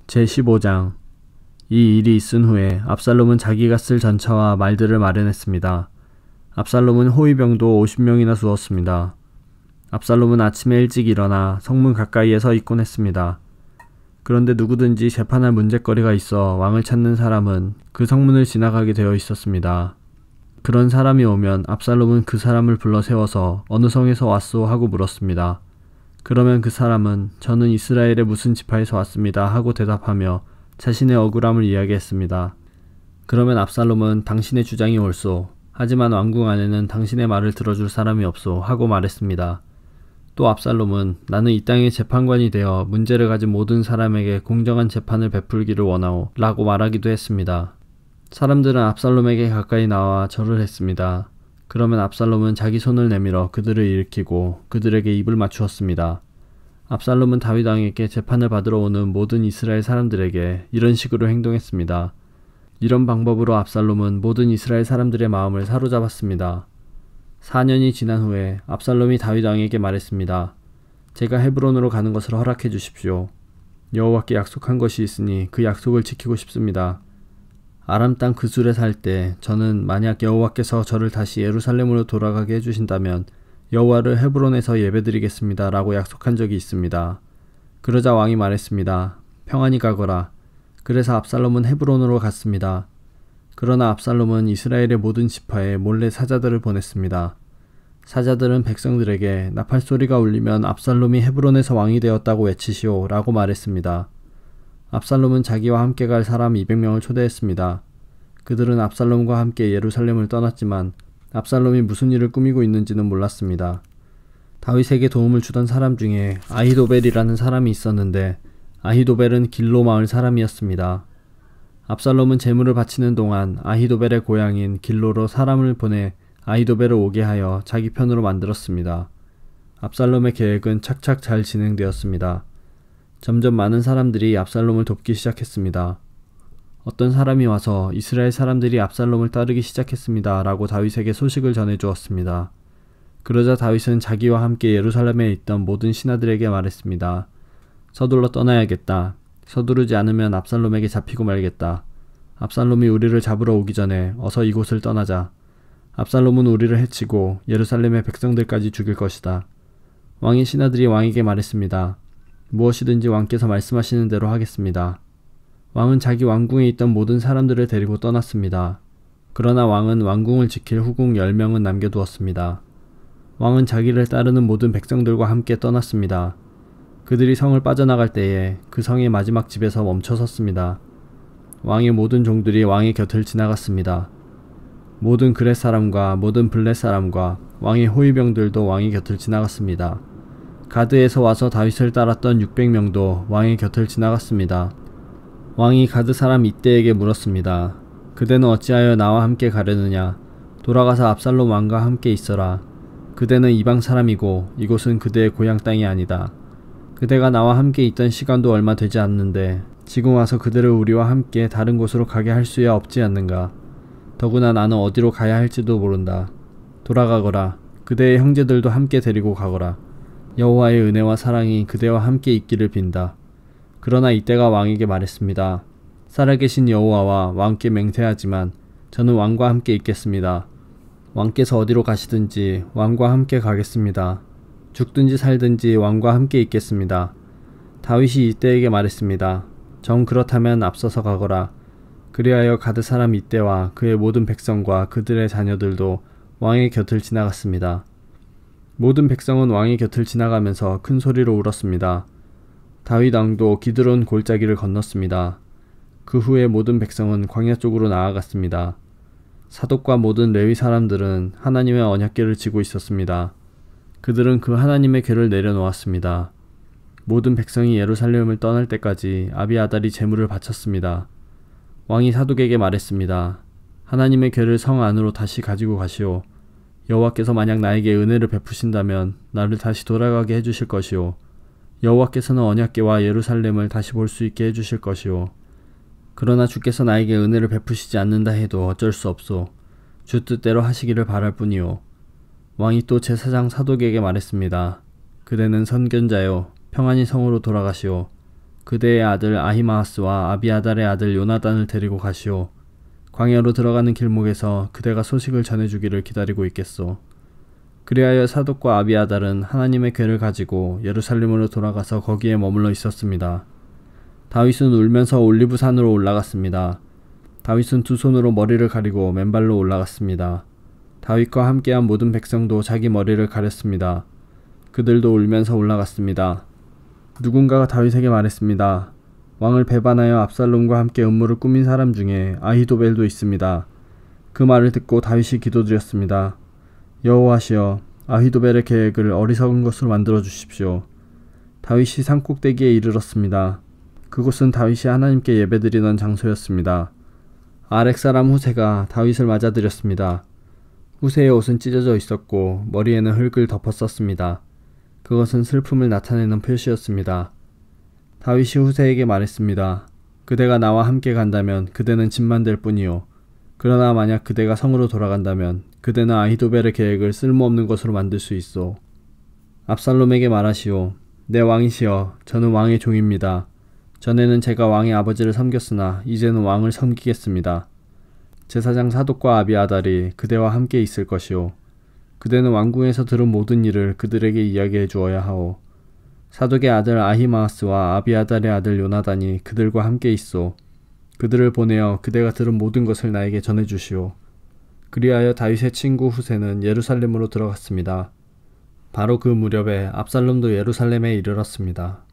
제15장. 이 일이 있은 후에 압살롬은 자기가 쓸 전차와 말들을 마련했습니다. 압살롬은 호위병도 50명이나 두었습니다. 압살롬은 아침에 일찍 일어나 성문 가까이에 서 있곤 했습니다. 그런데 누구든지 재판할 문제거리가 있어 왕을 찾는 사람은 그 성문을 지나가게 되어 있었습니다. 그런 사람이 오면 압살롬은 그 사람을 불러 세워서 어느 성에서 왔소 하고 물었습니다. 그러면 그 사람은 저는 이스라엘의 무슨 지파에서 왔습니다 하고 대답하며 자신의 억울함을 이야기했습니다. 그러면 압살롬은 당신의 주장이 옳소. 하지만 왕궁 안에는 당신의 말을 들어줄 사람이 없소 하고 말했습니다. 또 압살롬은 나는 이 땅의 재판관이 되어 문제를 가진 모든 사람에게 공정한 재판을 베풀기를 원하오 라고 말하기도 했습니다. 사람들은 압살롬에게 가까이 나와 절을 했습니다. 그러면 압살롬은 자기 손을 내밀어 그들을 일으키고 그들에게 입을 맞추었습니다. 압살롬은 다윗 왕에게 재판을 받으러 오는 모든 이스라엘 사람들에게 이런 식으로 행동했습니다. 이런 방법으로 압살롬은 모든 이스라엘 사람들의 마음을 사로잡았습니다. 4년이 지난 후에 압살롬이 다윗 왕에게 말했습니다. 제가 헤브론으로 가는 것을 허락해 주십시오. 여호와께 약속한 것이 있으니 그 약속을 지키고 싶습니다. 아람 땅 그술에 살 때 저는 만약 여호와께서 저를 다시 예루살렘으로 돌아가게 해주신다면 여호와를 헤브론에서 예배드리겠습니다 라고 약속한 적이 있습니다. 그러자 왕이 말했습니다. 평안히 가거라. 그래서 압살롬은 헤브론으로 갔습니다. 그러나 압살롬은 이스라엘의 모든 지파에 몰래 사자들을 보냈습니다. 사자들은 백성들에게 나팔소리가 울리면 압살롬이 헤브론에서 왕이 되었다고 외치시오 라고 말했습니다. 압살롬은 자기와 함께 갈 사람 200명을 초대했습니다. 그들은 압살롬과 함께 예루살렘을 떠났지만 압살롬이 무슨 일을 꾸미고 있는지는 몰랐습니다. 다윗에게 도움을 주던 사람 중에 아히도벨이라는 사람이 있었는데 아히도벨은 길로 마을 사람이었습니다. 압살롬은 제물을 바치는 동안 아히도벨의 고향인 길로로 사람을 보내 아히도벨을 오게 하여 자기 편으로 만들었습니다. 압살롬의 계획은 착착 잘 진행되었습니다. 점점 많은 사람들이 압살롬을 돕기 시작했습니다. 어떤 사람이 와서 이스라엘 사람들이 압살롬을 따르기 시작했습니다 라고 다윗에게 소식을 전해주었습니다. 그러자 다윗은 자기와 함께 예루살렘에 있던 모든 신하들에게 말했습니다. 서둘러 떠나야겠다. 서두르지 않으면 압살롬에게 잡히고 말겠다. 압살롬이 우리를 잡으러 오기 전에 어서 이곳을 떠나자. 압살롬은 우리를 해치고 예루살렘의 백성들까지 죽일 것이다. 왕의 신하들이 왕에게 말했습니다. 무엇이든지 왕께서 말씀하시는 대로 하겠습니다. 왕은 자기 왕궁에 있던 모든 사람들을 데리고 떠났습니다. 그러나 왕은 왕궁을 지킬 후궁 10명은 남겨두었습니다. 왕은 자기를 따르는 모든 백성들과 함께 떠났습니다. 그들이 성을 빠져나갈 때에 그 성의 마지막 집에서 멈춰 섰습니다. 왕의 모든 종들이 왕의 곁을 지나갔습니다. 모든 그렛 사람과 모든 블렛 사람과 왕의 호위병들도 왕의 곁을 지나갔습니다. 가드에서 와서 다윗을 따랐던 600명도 왕의 곁을 지나갔습니다. 왕이 가드 사람 이때에게 물었습니다. 그대는 어찌하여 나와 함께 가려느냐? 돌아가서 압살롬 왕과 함께 있어라. 그대는 이방 사람이고 이곳은 그대의 고향 땅이 아니다. 그대가 나와 함께 있던 시간도 얼마 되지 않는데 지금 와서 그대를 우리와 함께 다른 곳으로 가게 할 수야 없지 않는가? 더구나 나는 어디로 가야 할지도 모른다. 돌아가거라. 그대의 형제들도 함께 데리고 가거라. 여호와의 은혜와 사랑이 그대와 함께 있기를 빈다. 그러나 이때가 왕에게 말했습니다. 살아계신 여호와와 왕께 맹세하지만 저는 왕과 함께 있겠습니다. 왕께서 어디로 가시든지 왕과 함께 가겠습니다. 죽든지 살든지 왕과 함께 있겠습니다. 다윗이 이때에게 말했습니다. 정 그렇다면 앞서서 가거라. 그리하여 가드 사람 이때와 그의 모든 백성과 그들의 자녀들도 왕의 곁을 지나갔습니다. 모든 백성은 왕의 곁을 지나가면서 큰 소리로 울었습니다. 다윗 왕도 기드론 골짜기를 건넜습니다. 그 후에 모든 백성은 광야 쪽으로 나아갔습니다. 사독과 모든 레위 사람들은 하나님의 언약궤를 지고 있었습니다. 그들은 그 하나님의 궤를 내려놓았습니다. 모든 백성이 예루살렘을 떠날 때까지 아비아달이 제물을 바쳤습니다. 왕이 사독에게 말했습니다. 하나님의 궤를 성 안으로 다시 가지고 가시오. 여호와께서 만약 나에게 은혜를 베푸신다면 나를 다시 돌아가게 해주실 것이오. 여호와께서는 언약궤와 예루살렘을 다시 볼 수 있게 해주실 것이오. 그러나 주께서 나에게 은혜를 베푸시지 않는다 해도 어쩔 수 없소. 주 뜻대로 하시기를 바랄 뿐이오. 왕이 또 제사장 사독에게 말했습니다. 그대는 선견자요. 평안히 성으로 돌아가시오. 그대의 아들 아히마아스와 아비아달의 아들 요나단을 데리고 가시오. 광야로 들어가는 길목에서 그대가 소식을 전해주기를 기다리고 있겠소. 그리하여 사독과 아비아달은 하나님의 궤를 가지고 예루살렘으로 돌아가서 거기에 머물러 있었습니다. 다윗은 울면서 올리브 산으로 올라갔습니다. 다윗은 두 손으로 머리를 가리고 맨발로 올라갔습니다. 다윗과 함께한 모든 백성도 자기 머리를 가렸습니다. 그들도 울면서 올라갔습니다. 누군가가 다윗에게 말했습니다. 왕을 배반하여 압살롬과 함께 음모를 꾸민 사람 중에 아히도벨도 있습니다. 그 말을 듣고 다윗이 기도드렸습니다. 여호와시여, 아히도벨의 계획을 어리석은 것으로 만들어 주십시오. 다윗이 산꼭대기에 이르렀습니다. 그곳은 다윗이 하나님께 예배드리던 장소였습니다. 아렉 사람 후세가 다윗을 맞아들였습니다. 후세의 옷은 찢어져 있었고 머리에는 흙을 덮었었습니다. 그것은 슬픔을 나타내는 표시였습니다. 다윗이 후세에게 말했습니다. 그대가 나와 함께 간다면 그대는 짐만 될 뿐이요. 그러나 만약 그대가 성으로 돌아간다면 그대는 아히도벨의 계획을 쓸모없는 것으로 만들 수 있소. 압살롬에게 말하시오. 내 왕이시여, 저는 왕의 종입니다. 전에는 제가 왕의 아버지를 섬겼으나 이제는 왕을 섬기겠습니다. 제사장 사독과 아비아달이 그대와 함께 있을 것이오. 그대는 왕궁에서 들은 모든 일을 그들에게 이야기해 주어야 하오. 사독의 아들 아히마아스와 아비아달의 아들 요나단이 그들과 함께 있소. 그들을 보내어 그대가 들은 모든 것을 나에게 전해주시오. 그리하여 다윗의 친구 후세는 예루살렘으로 들어갔습니다. 바로 그 무렵에 압살롬도 예루살렘에 이르렀습니다.